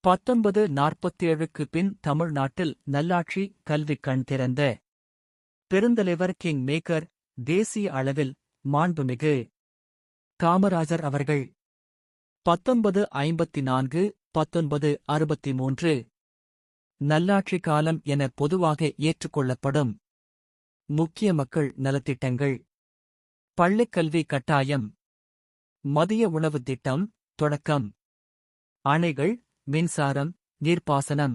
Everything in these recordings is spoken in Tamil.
1947க்கு பின் தமிழ்நாட்டில் நல்லாட்சி கல்வி கண் திறந்த பெருந்தலைவர் கிங் மேக்கர் தேசிய அளவில் மாண்புமிகு காமராஜர் அவர்கள் 1954 1963 நல்லாட்சி காலம் என பொதுவாக ஏற்றுக்கொள்ளப்படும் முக்கிய மக்கள் நலத்திட்டங்கள். பள்ளிக்கல்வி கட்டாயம், மதிய உணவு திட்டம் தொடக்கம், அணைகள், மின்சாரம், நீர்ப்பாசனம்.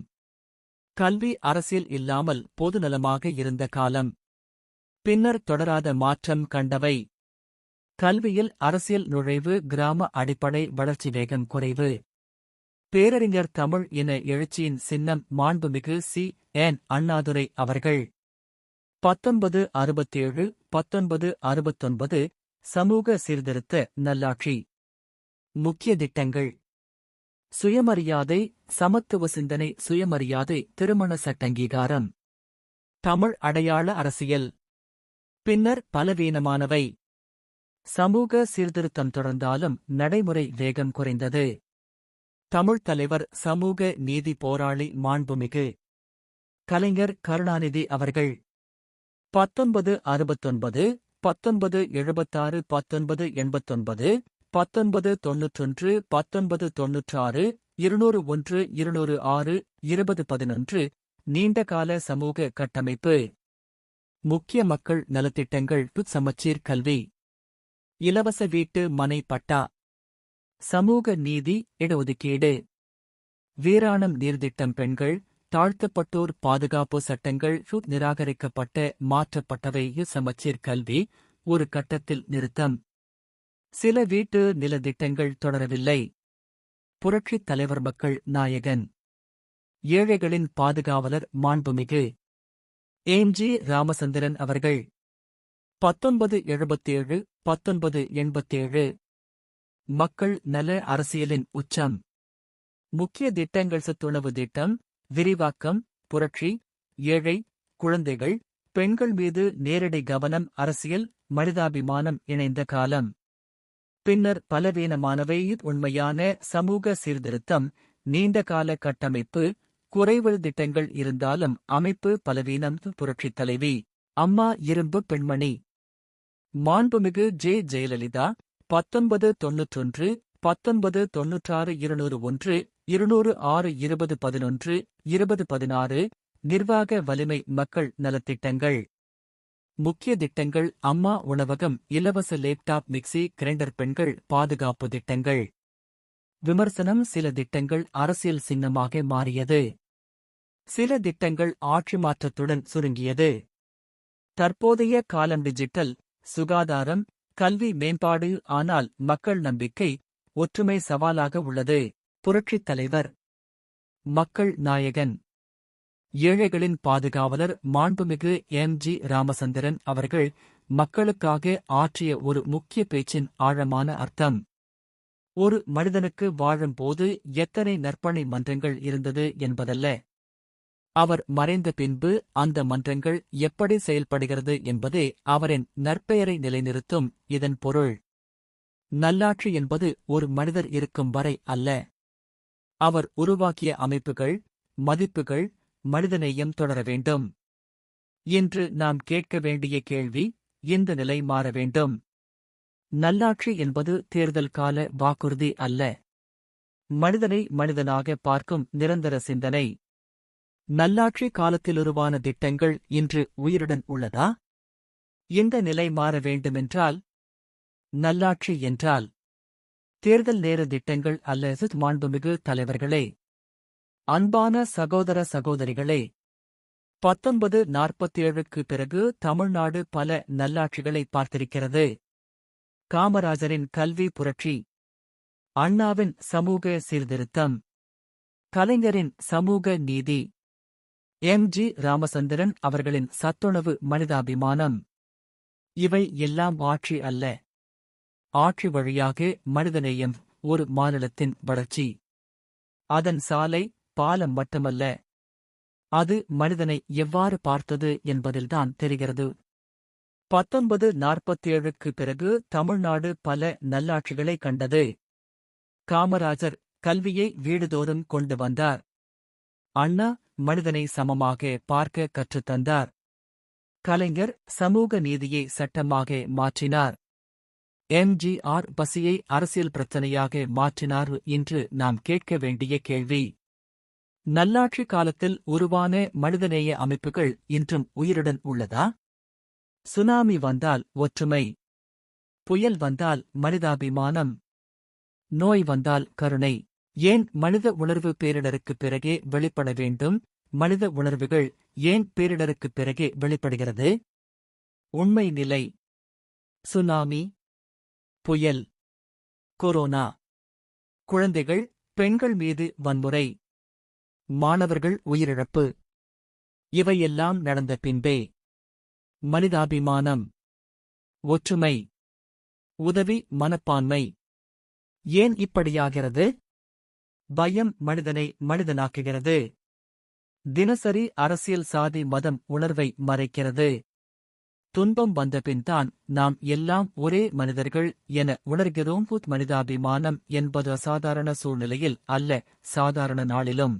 கல்வி அரசியல் இல்லாமல் பொதுநலமாக இருந்த காலம். பின்னர் தொடராத மாற்றம் கண்டவை. கல்வியில் அரசியல் நுழைவு, கிராம அடிப்படை வளர்ச்சி, வேகம் குறைவு. பேரறிஞர் தமிழ் இன எழுச்சியின் சின்னம் மாண்புமிகு சி.என். அண்ணாதுரை அவர்கள். 1967 1969 சமூக சீர்திருத்த நல்லாட்சி. முக்கிய திட்டங்கள்: சுயமரியாதை, சமத்துவ சிந்தனை, சுயமரியாதை, திருமண சட்டங்கீகாரம். தமிழ் அடையாள அரசியல். பின்னர் பலவீனமானவை. சமூக சீர்திருத்தம் தொடர்ந்தாலும் நடைமுறை வேகம் குறைந்தது. தமிழ்த் தலைவர், சமூக நீதி போராளி மாண்புமிகு கலைஞர் கருணாநிதி அவர்கள். 1969 1976 1989 1991 1996 201 206 2011 நீண்டகால சமூக கட்டமைப்பு. முக்கிய மக்கள் நலத்திட்டங்கள்: சமச்சீர் கல்வி, இலவச வீட்டு மனை பட்டா, சமூக நீதி, இடஒதுக்கீடு, வீராணம் நீர்த்திட்டம், பெண்கள், தாழ்த்தப்பட்டோர் பாதுகாப்பு சட்டங்கள் நிராகரிக்கப்பட்ட மாற்றப்பட்டவை. சமச்சீர் கல்வி ஒரு கட்டத்தில் நிறுத்தம். சில வீட்டு நிலத்திட்டங்கள் தொடரவில்லை. புரட்சித் தலைவர், மக்கள் நாயகன், ஏழைகளின் பாதுகாவலர் மாண்புமிகு எம்.ஜி. ராமச்சந்திரன் அவர்கள். 1977 1987 மக்கள் நல அரசியலின் உச்சம். முக்கிய திட்டங்கள்: சத்துணவு திட்டம் விரிவாக்கம், புரட்சி, ஏழை, குழந்தைகள், பெண்கள் மீது நேரடி கவனம், அரசியல், மனிதாபிமானம் இணைந்த காலம். பின்னர் பலவீனமானவை. உண்மையான சமூக சீர்திருத்தம், நீண்டகால கட்டமைப்பு, குறைவு திட்டங்கள் இருந்தாலும் அமைப்பு பலவீனம். புரட்சித் தலைவி அம்மா, இரும்பு பெண்மணி மாண்புமிகு ஜெ. ஜெயலலிதா. 1991 1996 201 206 2011 2016 நிர்வாக வலிமை, மக்கள் நலத்திட்டங்கள். முக்கிய திட்டங்கள்: அம்மா உணவகம், இலவச லேப்டாப், மிக்சி, கிரைண்டர், பெண்கள் பாதுகாப்பு திட்டங்கள். விமர்சனம்: சில திட்டங்கள் அரசியல் சின்னமாக மாறியது. சில திட்டங்கள் ஆட்சி மாற்றத்துடன் சுருங்கியது. தற்போதைய காலம் டிஜிட்டல், சுகாதாரம், கல்வி மேம்பாடு. ஆனால் மக்கள் நம்பிக்கை, ஒற்றுமை சவாலாக உள்ளது. புரட்சித் தலைவர், மக்கள் நாயகன், ஏழைகளின் பாதுகாவலர் மாண்புமிகு எம்.ஜி. ராமச்சந்திரன் அவர்கள் மக்களுக்காக ஆற்றிய ஒரு முக்கிய பேச்சின் ஆழமான அர்த்தம். ஒரு மனிதனுக்கு வாழும்போது எத்தனை நற்பணி மன்றங்கள் இருந்தது என்பதல்ல, அவர் மறைந்த பின்பு அந்த மன்றங்கள் எப்படி செயல்படுகிறது என்பதே அவரின் நற்பெயரை நிலைநிறுத்தும். இதன் பொருள், நல்லாட்சி என்பது ஒரு மனிதர் இருக்கும் வரை அல்ல, அவர் உருவாக்கிய அமைப்புகள், மதிப்புகள், மனிதநேயம் தொடர வேண்டும். இன்று நாம் கேட்க வேண்டிய கேள்வி: இந்த நிலை மாற வேண்டும். நல்லாட்சி என்பது தேர்தல் கால வாக்குறுதி அல்ல, மனிதனை மனிதனாக பார்க்கும் நிரந்தர சிந்தனை. நல்லாட்சி காலத்தில் உருவான திட்டங்கள் இன்று உயிருடன் உள்ளதா? இந்த நிலை மாற வேண்டுமென்றால், நல்லாட்சி என்றால் தேர்தல் நேர திட்டங்கள் அல்ல. மாண்புமிகு தலைவர்களே, அன்பான சகோதர சகோதரிகளே, 1947க்கு பிறகு தமிழ்நாடு பல நல்லாட்சிகளை பார்த்திருக்கிறது. காமராஜரின் கல்வி புரட்சி, அண்ணாவின் சமூக சீர்திருத்தம், கலைஞரின் சமூக நீதி, எம்.ஜி. ராமச்சந்திரன் அவர்களின் சத்துணவு, மனிதாபிமானம். இவை எல்லாம் ஆட்சி அல்ல. ஆட்சி வழியாக மனிதநேயம், ஒரு மாநிலத்தின் வளர்ச்சி. அதன் சாலை, பாலம் மட்டுமல்ல, அது மனிதனை எவ்வாறு பார்த்தது என்பதில்தான் தெரிகிறது. 1947க்கு பிறகு தமிழ்நாடு பல நல்லாட்சிகளை கண்டது. காமராஜர் கல்வியை வீடுதோறும் கொண்டு வந்தார். அண்ணா மனிதனை சமமாக பார்க்க கற்றுத்தந்தார். கலைஞர் சமூக நீதியை சட்டமாக மாற்றினார். எம்ஜிஆர் பசியை அரசியல் பிரச்சனையாக மாற்றினார். இன்று நாம் கேட்க வேண்டிய கேள்வி: நல்லாட்சி காலத்தில் உருவான மனிதநேய அமைப்புகள் இன்றும் உயிருடன் உள்ளதா? சுனாமி வந்தால் ஒற்றுமை, புயல் வந்தால் மனிதாபிமானம், நோய் வந்தால் கருணை. ஏன் மனித உணர்வு பேரிடருக்குப் பிறகே வெளிப்பட வேண்டும்? மனித உணர்வுகள் ஏன் பேரிடருக்குப் பிறகே வெளிப்படுகிறது? உண்மை நிலை: சுனாமி, புயல், கொரோனா, குழந்தைகள், பெண்கள் மீது வன்முறை, மாணவர்கள் உயிரிழப்பு, இவையெல்லாம் நடந்த பின்பே மனிதாபிமானம், ஒற்றுமை, உதவி மனப்பான்மை ஏன் இப்படியாகிறது? பயம் மனிதனை மனிதனாக்குகிறது. தினசரி அரசியல் சாதி மதம் உணர்வை மறைக்கிறது. துன்பம் வந்தபின்தான் நாம் எல்லாம் ஒரே மனிதர்கள் என உணர்கிறோம். மனிதாபிமானம் என்பது அசாதாரண சூழ்நிலையில் அல்ல, சாதாரண நாளிலும்